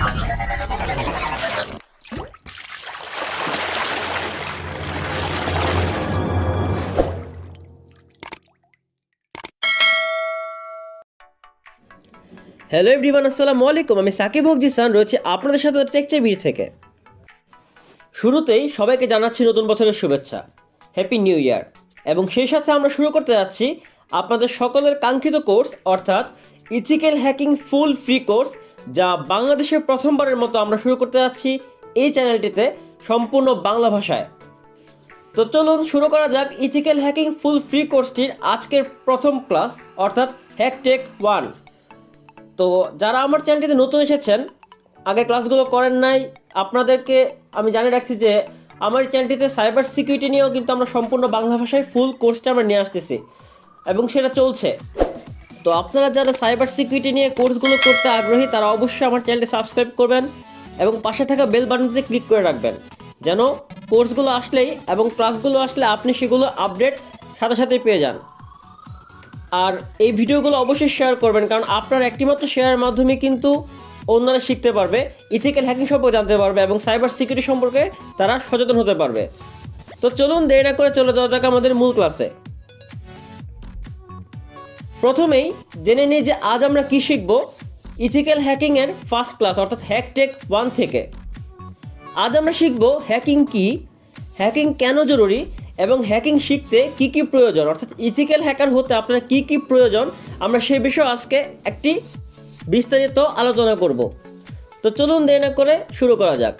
Hello everyone, আসসালামু আলাইকুম। আমি সাকিব জিসান রয়েছে আপনাদের সাথে টেক চের বিডি থেকে। শুরুতেই সবাইকে জানাচ্ছি নতুন বছরের শুভেচ্ছা, হ্যাপি নিউ ইয়ার। এবং সেই সাথে আমরা শুরু করতে যাচ্ছি আপনাদের সকলের কাঙ্ক্ষিত কোর্স, অর্থাৎ ethical hacking full free course, যা বাংলাদেশের প্রথমবারের মতো আমরা শুরু করতে যাচ্ছি এই চ্যানেলটিতে সম্পূর্ণ বাংলা ভাষায়। তো চলুন শুরু করা যাক ইথিক্যাল হ্যাকিং ফুল ফ্রি কোর্সটির আজকের প্রথম ক্লাস, অর্থাৎ হ্যাক টেক 1। তো যারা আমার চ্যানেলটিতে নতুন এসেছেন, আগের ক্লাসগুলো করেন নাই, আপনাদেরকে আমি জানিয়ে রাখছি যে আমার চ্যানেলটিতে সাইবার সিকিউরিটি নিয়েও কিন্তু আমরা সম্পূর্ণ বাংলা ভাষায় ফুল কোর্সটা আমরা নিয়ে আসতেছি এবং সেটা চলছে। তো আপনারা যারা সাইবার সিকিউরিটি নিয়ে কোর্সগুলো করতে আগ্রহী, তারা অবশ্যই আমার চ্যানেলটি সাবস্ক্রাইব করবেন এবং পাশে থাকা বেল বাটনটিতে ক্লিক করে রাখবেন, যেন কোর্সগুলো আসলেই এবং ক্লাসগুলো আসলে আপনি সেগুলো আপডেট সাথে সাথে পেয়ে যান। আর এই ভিডিওগুলো অবশ্যই শেয়ার করবেন, কারণ আপনার একটিমাত্র শেয়ারের মাধ্যমে কিন্তু অন্যরা শিখতে পারবে, ইথিক্যাল হ্যাকিং সম্পর্কে জানতে পারবে এবং সাইবার সিকিউরিটি সম্পর্কে তারা সচেতন হতে পারবে। তো চলুন দেরি না করে চলে যাওয়া যাক আমাদের মূল ক্লাসে। প্রথমেই জেনে নিই যে আজ আমরা কি শিখব ইথিক্যাল হ্যাকিংয়ের ফার্স্ট ক্লাস, অর্থাৎ হ্যাক টেক 1 থেকে। আজ আমরা শিখব হ্যাকিং কি, হ্যাকিং কেন জরুরি এবং হ্যাকিং শিখতে কি কি প্রয়োজন, অর্থাৎ ইথিক্যাল হ্যাকার হতে আপনার কি কি প্রয়োজন, আমরা সেই বিষয়ে আজকে একটি বিস্তারিত আলোচনা করব। তো চলুন দেরি না করে শুরু করা যাক।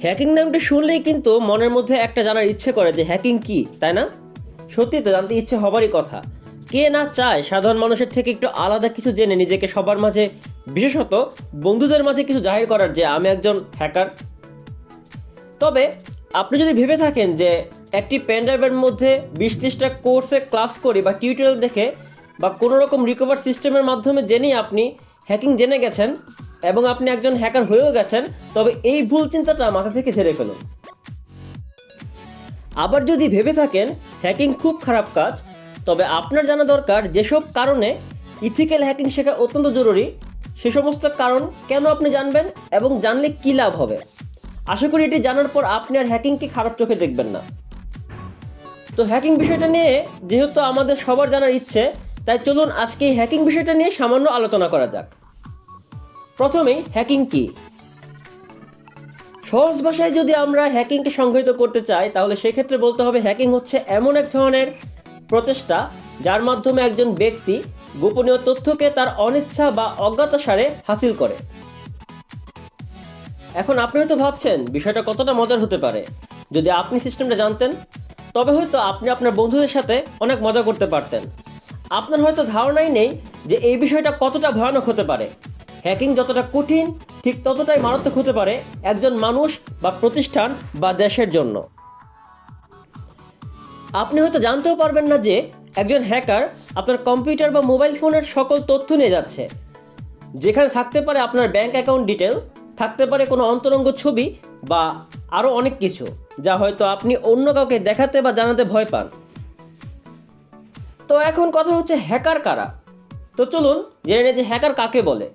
হ্যাকিং নামটি শুনলেই কিন্তু মনের মধ্যে একটা জানার ইচ্ছে করে যে হ্যাকিং কি, তাই না? সত্যি তো জানতে ইচ্ছে হবারই কথা। কে না চায় সাধারণ মানুষের থেকে একটু আলাদা কিছু জেনে নিজেকে সবার মাঝে, বিশেষত বন্ধুদের মাঝে কিছু জাহির করার যে আমি একজন হ্যাকার। তবে আপনি যদি ভেবে থাকেন যে একটি পেনড্রাইভের মধ্যে 20-30টা কোর্সে ক্লাস করি বা টিউটোরিয়াল দেখে বা কোনো রকম রিকভার সিস্টেমের মাধ্যমে জেনেই আপনি হ্যাকিং জেনে গেছেন এবং আপনি একজন হ্যাকার হয়েও গেছেন, তবে এই ভুল চিন্তাটা মাথা থেকে ঝেড়ে ফেলুন। আবার যদি ভেবে থাকেন হ্যাকিং খুব খারাপ কাজ, তবে আপনার জানা দরকার যেসব কারণে ইথিক্যাল হ্যাকিং শেখা অত্যন্ত জরুরি, সে সমস্ত কারণ কেন আপনি জানবেন এবং জানলে কী লাভ হবে। আশা করি এটি জানার পর আপনি আর হ্যাকিংকে খারাপ চোখে দেখবেন না। তো হ্যাকিং বিষয়টা নিয়ে যেহেতু আমাদের সবার জানার ইচ্ছে, তাই চলুন আজকে এই হ্যাকিং বিষয়টা নিয়ে সামান্য আলোচনা করা যাক। প্রথমেই হ্যাকিং কি? সহজ ভাষায় যদি আমরা হ্যাকিংকে সংজ্ঞায়িত করতে চাই, তাহলে সেক্ষেত্রে বলতে হবে হ্যাকিং হচ্ছে এমন এক ধরনের প্রচেষ্টা যার মাধ্যমে একজন ব্যক্তি গোপনীয় তথ্যকে তার অনিচ্ছা বা অজ্ঞাতসারে হাসিল করে। এখন আপনি হয়তো ভাবছেন বিষয়টা কতটা মজার হতে পারে। যদি আপনি সিস্টেমটা জানতেন, তবে হয়তো আপনি আপনার বন্ধুদের সাথে অনেক মজা করতে পারতেন। আপনার হয়তো ধারণাই নেই যে এই বিষয়টা কতটা ভয়ানক হতে পারে। হ্যাকিং যতটা কঠিন, ঠিক ততটাই মারাত্মক হতে পারে একজন মানুষ বা প্রতিষ্ঠান বা দেশের জন্য। আপনি হয়তো জানতেও পারবেন না যে একজন হ্যাকার আপনার কম্পিউটার বা মোবাইল ফোনের সকল তথ্য নিয়ে যাচ্ছে, যেখানে থাকতে পারে আপনার ব্যাংক অ্যাকাউন্ট ডিটেল, থাকতে পারে কোনো অন্তরঙ্গ ছবি বা আরও অনেক কিছু, যা হয়তো আপনি অন্য কাউকে দেখাতে বা জানাতে ভয় পান। তো এখন কথা হচ্ছে হ্যাকার কারা। তো চলুন জেনে নিই যে হ্যাকার কাকে বলে।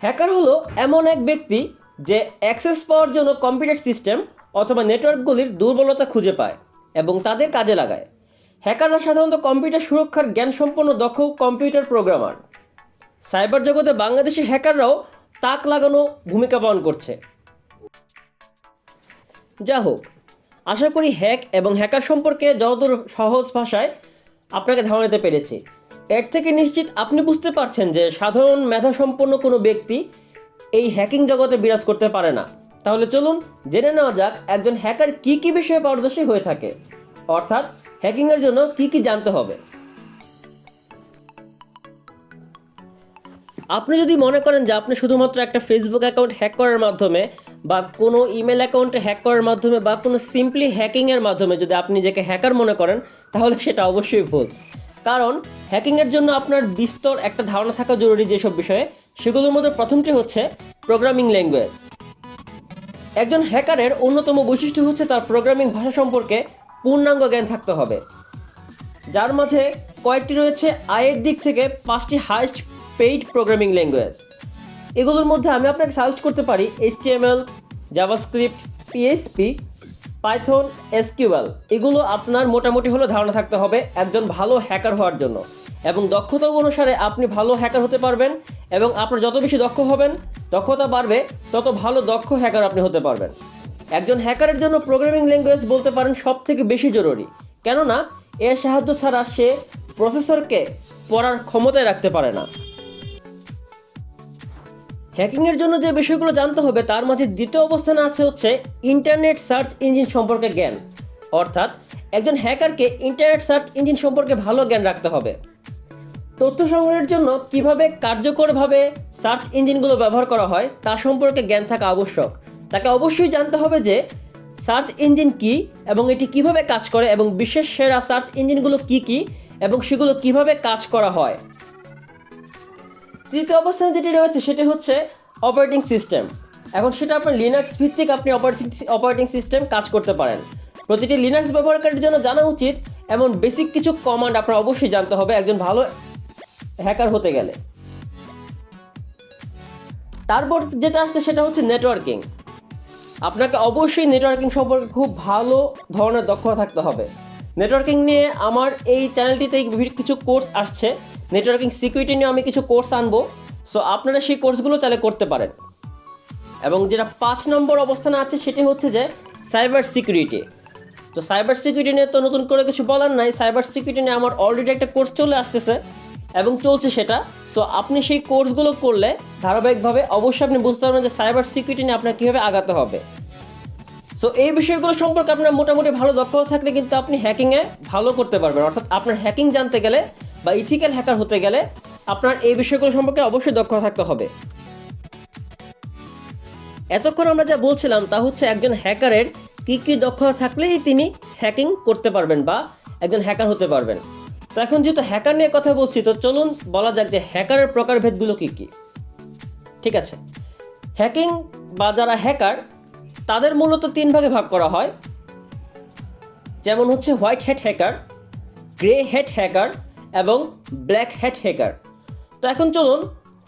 হ্যাকার হলো এমন এক ব্যক্তি যে অ্যাক্সেস পাওয়ার জন্য কম্পিউটার সিস্টেম অথবা নেটওয়ার্কগুলির দুর্বলতা খুঁজে পায় এবং তাদের কাজে লাগায়। হ্যাকাররা সাধারণত কম্পিউটার সুরক্ষার জ্ঞানসম্পন্ন দক্ষ কম্পিউটার প্রোগ্রামার। সাইবার জগতে বাংলাদেশি হ্যাকাররাও তাক লাগানো ভূমিকা পালন করছে। যা হোক, আশা করি হ্যাক এবং হ্যাকার সম্পর্কে যতদূর সহজ ভাষায় আপনাকে ধারণা দিতে পেরেছি। এর থেকে নিশ্চিত আপনি বুঝতে পারছেন যে সাধারণ মেধাসম্পন্ন কোনো ব্যক্তি এই হ্যাকিং জগতে বিরাজ করতে পারে না। তাহলে চলুন জেনে নেওয়া যাক একজন হ্যাকার কী কী বিষয়ে পারদর্শী হয়ে থাকে, অর্থাৎ হ্যাকিংয়ের জন্য কী কী জানতে হবে। আপনি যদি মনে করেন যে আপনি শুধুমাত্র একটা ফেসবুক অ্যাকাউন্ট হ্যাক করার মাধ্যমে বা কোনো ইমেল অ্যাকাউন্টে হ্যাক করার মাধ্যমে বা কোনো সিম্পলি হ্যাকিংয়ের মাধ্যমে যদি আপনি নিজেকে হ্যাকার মনে করেন, তাহলে সেটা অবশ্যই ভুল। কারণ হ্যাকিংয়ের জন্য আপনার বিস্তর একটা ধারণা থাকা জরুরি যেসব বিষয়ে, সেগুলোর মধ্যে প্রথমটি হচ্ছে প্রোগ্রামিং ল্যাঙ্গুয়েজ। একজন হ্যাকারের অন্যতম বৈশিষ্ট্য হচ্ছে তার প্রোগ্রামিং ভাষা সম্পর্কে পূর্ণাঙ্গ জ্ঞান থাকতে হবে। যার মাঝে কয়েকটি রয়েছে আয়ের দিক থেকে 5টি হাইস্ট পেইড প্রোগ্রামিং ল্যাঙ্গুয়েজ। এগুলোর মধ্যে আমি আপনাকে সাজেস্ট করতে পারি HTML, JavaScript, PHP, Python, SQL। এগুলো আপনার মোটামুটি হলো ধারণা থাকতে হবে একজন ভালো হ্যাকার হওয়ার জন্য, এবং দক্ষতা অনুসারে আপনি ভালো হ্যাকার হতে পারবেন, এবং আপনার যত বেশি দক্ষ হবেন, দক্ষতা বাড়বে, তত ভালো দক্ষ হ্যাকার আপনি হতে পারবেন। একজন হ্যাকারের জন্য প্রোগ্রামিং ল্যাঙ্গুয়েজ বলতে পারেন সব থেকে বেশি জরুরি, কেননা এর সাহায্য ছাড়া সে প্রসেসরকে পড়ার ক্ষমতায় রাখতে পারে না। হ্যাকিংয়ের জন্য যে বিষয়গুলো জানতে হবে তার মাঝে দ্বিতীয় অবস্থানে আছে হচ্ছে ইন্টারনেট সার্চ ইঞ্জিন সম্পর্কে জ্ঞান। অর্থাৎ একজন হ্যাকারকে ইন্টারনেট সার্চ ইঞ্জিন সম্পর্কে ভালো জ্ঞান রাখতে হবে। তথ্য সংগ্রহের জন্য কিভাবে কার্যকরভাবে সার্চ ইঞ্জিনগুলো ব্যবহার করা হয় তা সম্পর্কে জ্ঞান থাকা আবশ্যক। তাকে অবশ্যই জানতে হবে যে সার্চ ইঞ্জিন কি এবং এটি কিভাবে কাজ করে, এবং বিশ্বের সেরা সার্চ ইঞ্জিনগুলো কি কি এবং সেগুলো কিভাবে কাজ করা হয়। তৃতীয় অবস্থানে যেটি রয়েছে সেটি হচ্ছে অপারেটিং সিস্টেম। এখন সেটা আপনার লিনাক্স ভিত্তিক আপনি অপারেটিং সিস্টেম কাজ করতে পারেন। প্রতিটি লিনাক্স ব্যবহারকারীর জন্য জানা উচিত এমন বেসিক কিছু কমান্ড আপনার অবশ্যই জানতে হবে একজন ভালো হ্যাকার হতে গেলে। তারপর যেটা আসছে সেটা হচ্ছে নেটওয়ার্কিং। আপনাকে অবশ্যই নেটওয়ার্কিং সম্পর্কে খুব ভালো ধরনের দক্ষতা থাকতে হবে। নেটওয়ার্কিং নিয়ে আমার এই চ্যানেলটিতে কিছু কোর্স আসছে, নেটওয়ার্কিং সিকিউরিটি নিয়ে আমি কিছু কোর্স আনবো, সো আপনারা সেই কোর্সগুলো চাইলে করতে পারেন। এবং যেটা 5 নম্বর অবস্থানে আছে সেটি হচ্ছে যে সাইবার সিকিউরিটি। তো সাইবার সিকিউরিটি নিয়ে তো নতুন করে কিছু বলার নাই, সাইবার সিকিউরিটি নিয়ে আমার অলরেডি একটা কোর্স চলে আসতেছে এবং চলছে সেটা। সো আপনি সেই কোর্সগুলো করলে ধারাবাহিকভাবে অবশ্যই আপনি বুঝতে পারবেন যে সাইবার সিকিউরিটি নিয়ে আপনার কীভাবে আগাতে হবে। সো এই বিষয়গুলো সম্পর্কে আপনার মোটামুটি ভালো দক্ষতা থাকলে কিন্তু আপনি হ্যাকিংয়ে ভালো করতে পারবেন। অর্থাৎ আপনার হ্যাকিং জানতে গেলে বা ইথিক্যাল হ্যাকার হতে গেলে আপনার এই বিষয়গুলো সম্পর্কে অবশ্যই দক্ষতা থাকতে হবে। এতক্ষণ আমরা যা বলছিলাম তা হচ্ছে একজন হ্যাকারের কী কী দক্ষতা থাকলেই তিনি হ্যাকিং করতে পারবেন বা একজন হ্যাকার হতে পারবেন। তো এখন যেহেতু হ্যাকার নিয়ে কথা বলছি, তো চলুন বলা যাক যে হ্যাকারের প্রকারভেদগুলো কী কী। ঠিক আছে, হ্যাকিং বা যারা হ্যাকার তাদের মূলত 3 ভাগে ভাগ করা হয়, যেমন হচ্ছে white hat hacker, grey hat hacker এবং ব্ল্যাক হ্যাট হ্যাকার। তো এখন চলুন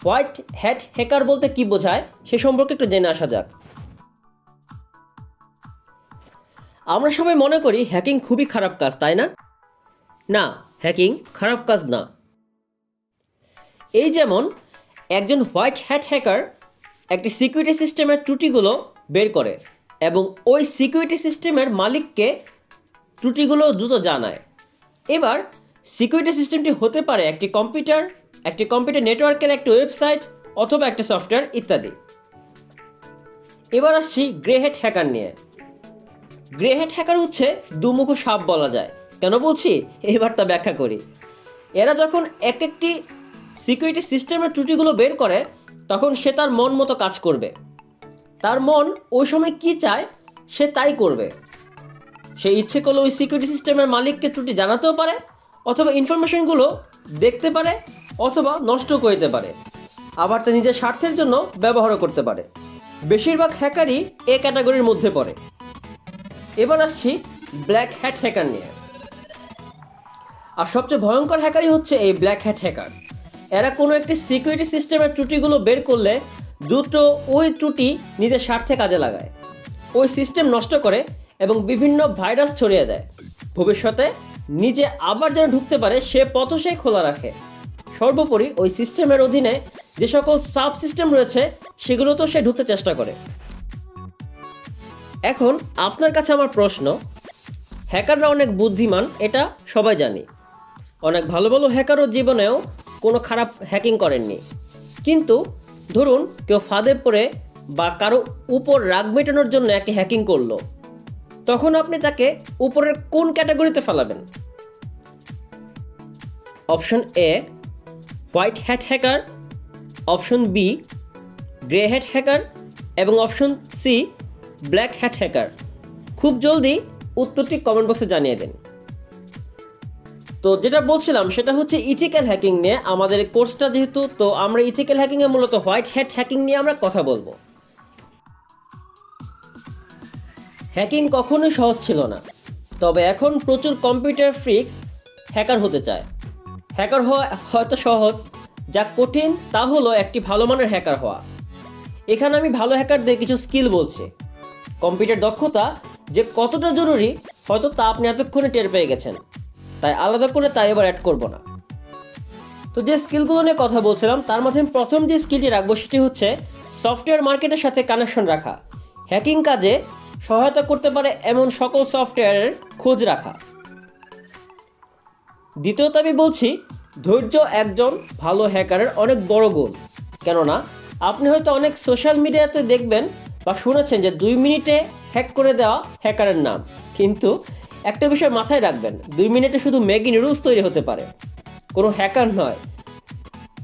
হোয়াইট হ্যাট হ্যাকার বলতে কি বোঝায় সে সম্পর্কে একটু জেনে আসা যাক। আমরা সবাই মনে করি হ্যাকিং খুবই খারাপ কাজ, তাই না? না, হ্যাকিং খারাপ কাজ না। এই যেমন একজন হোয়াইট হ্যাট হ্যাকার একটি সিকিউরিটি সিস্টেমের ত্রুটিগুলো বের করে এবং ওই সিকিউরিটি সিস্টেমের মালিককে ত্রুটিগুলো দ্রুত জানায়। এবার সিকিউরিটি সিস্টেমটি হতে পারে একটি কম্পিউটার নেটওয়ার্কের একটি ওয়েবসাইট অথবা একটা সফটওয়্যার ইত্যাদি। এবার আসছি গ্রে হ্যাট হ্যাকার নিয়ে। গ্রে হ্যাট হ্যাকার হচ্ছে দুমুখো সাপ বলা যায়। কেন বলছি এবার তা ব্যাখ্যা করি। এরা যখন একটি সিকিউরিটি সিস্টেমের ত্রুটিগুলো বের করে তখন সে তার মন মতো কাজ করবে। তার মন ওই সময় কি চায় সে তাই করবে। সে ইচ্ছে করলে ওই সিকিউরিটি সিস্টেমের মালিককে ত্রুটি জানাতেও পারে, অথবা ইনফরমেশনগুলো দেখতে পারে, অথবা নষ্ট করতে পারে, আবার তা নিজের স্বার্থের জন্য ব্যবহারও করতে পারে। বেশিরভাগ হ্যাকারই এ ক্যাটাগরির মধ্যে পড়ে। এবার আসছি ব্ল্যাক হ্যাট হ্যাকার নিয়ে। আর সবচেয়ে ভয়ঙ্কর হ্যাকারই হচ্ছে এই ব্ল্যাক হ্যাট হ্যাকার। এরা কোনো একটি সিকিউরিটি সিস্টেমের ত্রুটিগুলো বের করলে দ্রুত ওই ত্রুটি নিজের স্বার্থে কাজে লাগায়, ওই সিস্টেম নষ্ট করে এবং বিভিন্ন ভাইরাস ছড়িয়ে দেয়। ভবিষ্যতে নিজে আবার যেন ঢুকতে পারে সে পথ সে খোলা রাখে। সর্বোপরি ওই সিস্টেমের অধীনে যে সকল সাব সিস্টেম রয়েছে সেগুলো তো সে ঢুকতে চেষ্টা করে। এখন আপনার কাছে আমার প্রশ্ন, হ্যাকাররা অনেক বুদ্ধিমান এটা সবাই জানি, অনেক ভালো ভালো হ্যাকারও জীবনেও কোনো খারাপ হ্যাকিং করেননি। কিন্তু ধরুন কেউ ফাঁদে পড়ে বা কারো উপর রাগ মেটানোর জন্য একটি হ্যাকিং করলো, তখন আপনি তাকে উপরের কোন ক্যাটাগরিতে ফেলাবেন? Option A white hat hacker, option B grey hat hacker এবং option C black hat hacker. খুব জলদি উত্তরটি কমেন্ট বক্সে জানিয়ে দিন। তো যেটা বলছিলাম সেটা হচ্ছে ইথিক্যাল হ্যাকিং নিয়ে আমাদের কোর্সটা যেহেতু, তো আমরা ইথিক্যাল হ্যাকিংয়ে মূলত হোয়াইট হ্যাট হ্যাকিং নিয়ে আমরা কথা বলবো। হ্যাকিং কখনোই সহজ ছিল না, তবে এখন প্রচুর কম্পিউটার ফ্রিক্স হ্যাকার হতে চায়। হ্যাকার হওয়া হয়তো সহজ, যা কঠিন তা হলো একটি ভালো মানের হ্যাকার হওয়া। এখানে আমি ভালো হ্যাকারদের কিছু স্কিল বলছি। কম্পিউটার দক্ষতা যে কতটা জরুরি হয়তো তা আপনি এতক্ষণে টের পেয়ে গেছেন, তাই আলাদা করে তাই এবার অ্যাড করব না। তো যে স্কিলগুলো নিয়ে কথা বলছিলাম তার মাঝে আমি প্রথম যে স্কিলটি রাখবো সেটি হচ্ছে সফটওয়্যার মার্কেটের সাথে কানেকশন রাখা। হ্যাকিং কাজে সহায়তা করতে পারে এমন সকল সফটওয়্যারের খোঁজ রাখা। দ্বিতীয়ত আমি বলছি ধৈর্য একজন ভালো হ্যাকারের অনেক বড় গুণ। কেননা আপনি হয়তো অনেক সোশ্যাল মিডিয়াতে দেখবেন বা শুনেছেন যে 2 মিনিটে হ্যাক করে দেওয়া হ্যাকারের নাম, কিন্তু একটা বিষয় মাথায় রাখবেন, 2 মিনিটে শুধু ম্যাগি নুডলস তৈরি হতে পারে, কোনো হ্যাকার নয়।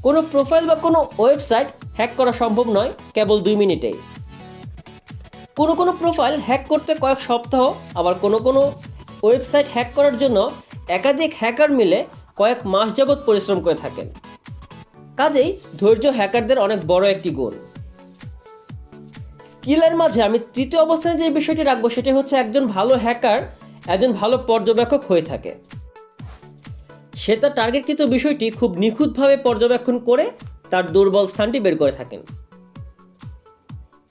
কোনো প্রোফাইল বা কোনো ওয়েবসাইট হ্যাক করা সম্ভব নয় কেবল 2 মিনিটেই। কোনো প্রোফাইল হ্যাক করতে কয়েক সপ্তাহ, আবার কোনো ওয়েবসাইট হ্যাক করার জন্য একাধিক হ্যাকার মিলে কয়েক মাস যাবৎ পরিশ্রম করে থাকেন। কাজেই ধৈর্য হ্যাকারদের অনেক বড় একটি গুণ। স্কিলের মাঝে আমি তৃতীয় অবস্থানে যে বিষয়টি রাখবো সেটি হচ্ছে একজন ভালো হ্যাকার একজন ভালো পর্যবেক্ষক হয়ে থাকে। সে তার টার্গেটকৃত বিষয়টি খুব নিখুঁতভাবে পর্যবেক্ষণ করে তার দুর্বল স্থানটি বের করে থাকেন।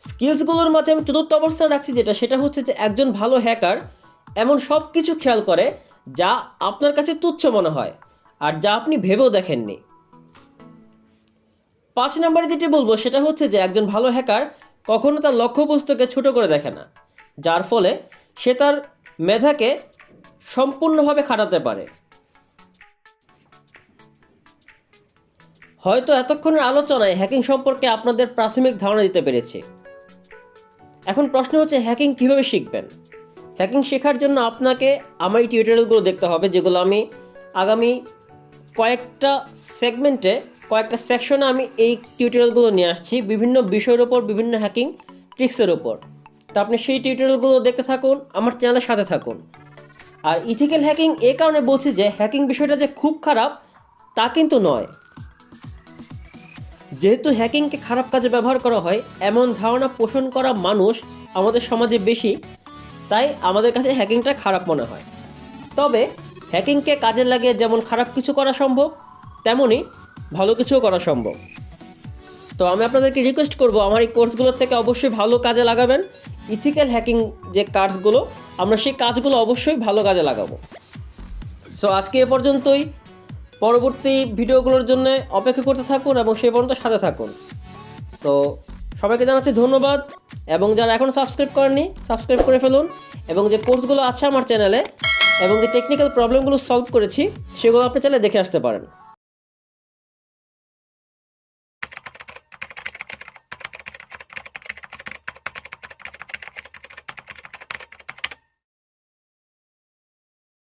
স্কিলসগুলোর মাঝে আমি চতুর্থ অবস্থানে রাখছি সেটা হচ্ছে যে একজন ভালো হ্যাকার এমন সব কিছু খেয়াল করে যা আপনার কাছে তুচ্ছ মনে হয় আর যা আপনি ভেবেও দেখেননি। 5 নম্বরে যেটি বলবো সেটা হচ্ছে যে একজন ভালো হ্যাকার কখনো তার লক্ষ্যবস্তুকে ছোট করে দেখে না, যার ফলে সে তার মেধাকে সম্পূর্ণভাবে খাটাতে পারে। হয়তো এতক্ষণের আলোচনায় হ্যাকিং সম্পর্কে আপনাদের প্রাথমিক ধারণা দিতে পেরেছি। এখন প্রশ্ন হচ্ছে হ্যাকিং কিভাবে শিখবেন। হ্যাকিং শেখার জন্য আপনাকে আমার এই টিউটোরিয়ালগুলো দেখতে হবে, যেগুলো আমি আগামী কয়েকটা সেগমেন্টে কয়েকটা সেকশনে আমি এই টিউটোরিয়ালগুলো নিয়ে আসছি বিভিন্ন বিষয়ের উপর, বিভিন্ন হ্যাকিং ট্রিক্সের উপর। তো আপনি সেই টিউটোরিয়ালগুলো দেখতে থাকুন, আমার চ্যানেলের সাথে থাকুন। আর ইথিক্যাল হ্যাকিং এই কারণে বলছি যে হ্যাকিং বিষয়টা যে খুব খারাপ তা কিন্তু নয়। যেহেতু হ্যাকিংকে খারাপ কাজে ব্যবহার করা হয় এমন ধারণা পোষণ করা মানুষ আমাদের সমাজে বেশি, তাই আমাদের কাছে হ্যাকিংটা খারাপ মনে হয়। তবে হ্যাকিংকে কাজে লাগিয়ে যেমন খারাপ কিছু করা সম্ভব তেমনই ভালো কিছুও করা সম্ভব। তো আমি আপনাদেরকে রিকোয়েস্ট করব আমার এই কোর্সগুলো থেকে অবশ্যই ভালো কাজে লাগাবেন। ইথিক্যাল হ্যাকিং যে কাজগুলো আমরা সেই কাজগুলো অবশ্যই ভালো কাজে লাগাবো। সো আজকে এ পর্যন্তই। পরবর্তী ভিডিওগুলোর জন্য অপেক্ষা করতে থাকুন এবং সেই পর্যন্ত সাথে থাকুন। সো সবাইকে জানাচ্ছি ধন্যবাদ, এবং যারা এখনও সাবস্ক্রাইব করেননি সাবস্ক্রাইব করে ফেলুন, এবং যে কোর্সগুলো আছে আমার চ্যানেলে এবং যে টেকনিক্যাল প্রবলেমগুলো সলভ করেছি সেগুলো আপনি চাইলে দেখে আসতে পারেন।